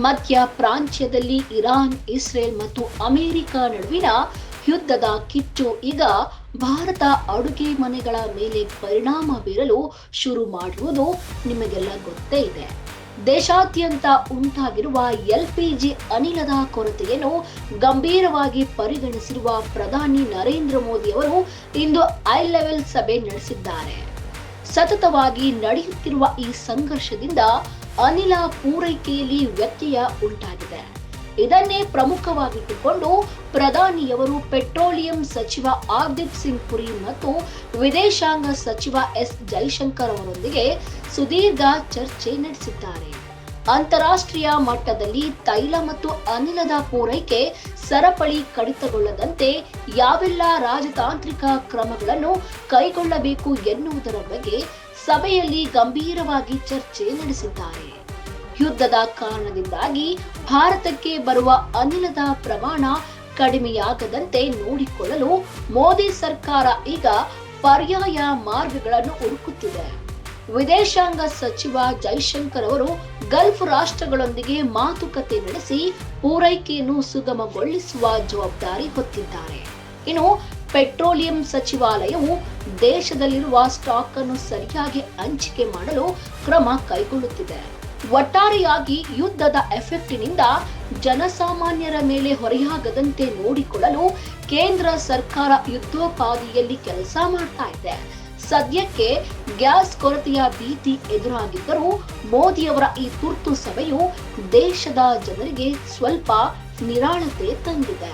ಮಧ್ಯ ಪ್ರಾಚ್ಯದಲ್ಲಿ Iran, Israel ಮತ್ತು America ನಡುವಿನ ಯುದ್ಧದ ಕಿಚ್ಚು ಈಗ ಭಾರತ ಅಡುಗೆ ಮನೆಗಳ ಮೇಲೆ ಪರಿಣಾಮ ಬೀರಲು ಶುರು ಮಾಡಿರುವುದು ನಿಮಗೆಲ್ಲ ಗೊತ್ತೇ ಇದೆ. ದೇಶಾದ್ಯಂತ ಉಂಟಾಗಿರುವ ಎಲ್ಪಿಜಿ ಅನಿಲದ ಕೊರತೆಯನ್ನು ಗಂಭೀರವಾಗಿ ಪರಿಗಣಿಸಿರುವ ಪ್ರಧಾನಿ ನರೇಂದ್ರ ಮೋದಿ ಅವರು ಇಂದು ಹೈ ಲೆವೆಲ್ ಸಭೆ ನಡೆಸಿದ್ದಾರೆ. ಸತತವಾಗಿ ನಡೆಯುತ್ತಿರುವ ಈ ಸಂಘರ್ಷದಿಂದ ಅನಿಲ ಪೂರೈಕೆಯಲ್ಲಿ ವ್ಯತ್ಯಯ ಉಂಟಾಗಿದೆ. ಇದನ್ನೇ ಪ್ರಮುಖವಾಗಿಟ್ಟುಕೊಂಡು ಪ್ರಧಾನಿಯವರು ಪೆಟ್ರೋಲಿಯಂ ಸಚಿವ ಹರ್ದೀಪ್ ಸಿಂಗ್ ಪುರಿ ಮತ್ತು ವಿದೇಶಾಂಗ ಸಚಿವ ಎಸ್ ಜೈಶಂಕರ್ ಅವರೊಂದಿಗೆ ಸುದೀರ್ಘ ಚರ್ಚೆ ನಡೆಸಿದ್ದಾರೆ. ಅಂತಾರಾಷ್ಟ್ರೀಯ ಮಟ್ಟದಲ್ಲಿ ತೈಲ ಮತ್ತು ಅನಿಲದ ಪೂರೈಕೆ ಸರಪಳಿ ಕಡಿತಗೊಳ್ಳದಂತೆ ಯಾವೆಲ್ಲ ರಾಜತಾಂತ್ರಿಕ ಕ್ರಮಗಳನ್ನು ಕೈಗೊಳ್ಳಬೇಕು ಎನ್ನುವುದರ ಬಗ್ಗೆ ಸಭೆಯಲ್ಲಿ ಗಂಭೀರವಾಗಿ ಚರ್ಚೆ ನಡೆಸಿದ್ದಾರೆ. ಯುದ್ಧದ ಕಾರಣದಿಂದಾಗಿ ಭಾರತಕ್ಕೆ ಬರುವ ಅನಿಲದ ಪ್ರಮಾಣ ಕಡಿಮೆಯಾಗದಂತೆ ನೋಡಿಕೊಳ್ಳಲು ಮೋದಿ ಸರ್ಕಾರ ಈಗ ಪರ್ಯಾಯ ಮಾರ್ಗಗಳನ್ನು ಹುಡುಕುತ್ತಿದೆ. ವಿದೇಶಾಂಗ ಸಚಿವ ಜೈಶಂಕರ್ ಅವರು ಗಲ್ಫ್ ರಾಷ್ಟ್ರಗಳೊಂದಿಗೆ ಮಾತುಕತೆ ನಡೆಸಿ ಪೂರೈಕೆಯನ್ನು ಸುಗಮಗೊಳಿಸುವ ಜವಾಬ್ದಾರಿ ಹೊತ್ತಿದ್ದಾರೆ. ಇನ್ನು ಪೆಟ್ರೋಲಿಯಂ ಸಚಿವಾಲಯವು ದೇಶದಲ್ಲಿರುವ ಸ್ಟಾಕ್ ಅನ್ನು ಸರಿಯಾಗಿ ಹಂಚಿಕೆ ಮಾಡಲು ಕ್ರಮ ಕೈಗೊಳ್ಳುತ್ತಿದೆ. ಒಟ್ಟಾರೆಯಾಗಿ ಯುದ್ಧದ ಎಫೆಕ್ಟ್ನಿಂದ ಜನಸಾಮಾನ್ಯರ ಮೇಲೆ ಹೊರೆಯಾಗದಂತೆ ನೋಡಿಕೊಳ್ಳಲು ಕೇಂದ್ರ ಸರ್ಕಾರ ಯುದ್ಧೋಪಾದಿಯಲ್ಲಿ ಕೆಲಸ ಮಾಡ್ತಾ ಇದೆ. ಸದ್ಯಕ್ಕೆ ಗ್ಯಾಸ್ ಕೊರತೆಯ ಭೀತಿ ಎದುರಾಗಿದ್ದರೂ ಮೋದಿಯವರ ಈ ತುರ್ತು ಸಭೆಯು ದೇಶದ ಜನರಿಗೆ ಸ್ವಲ್ಪ ನಿರಾಳತೆ ತಂದಿದೆ.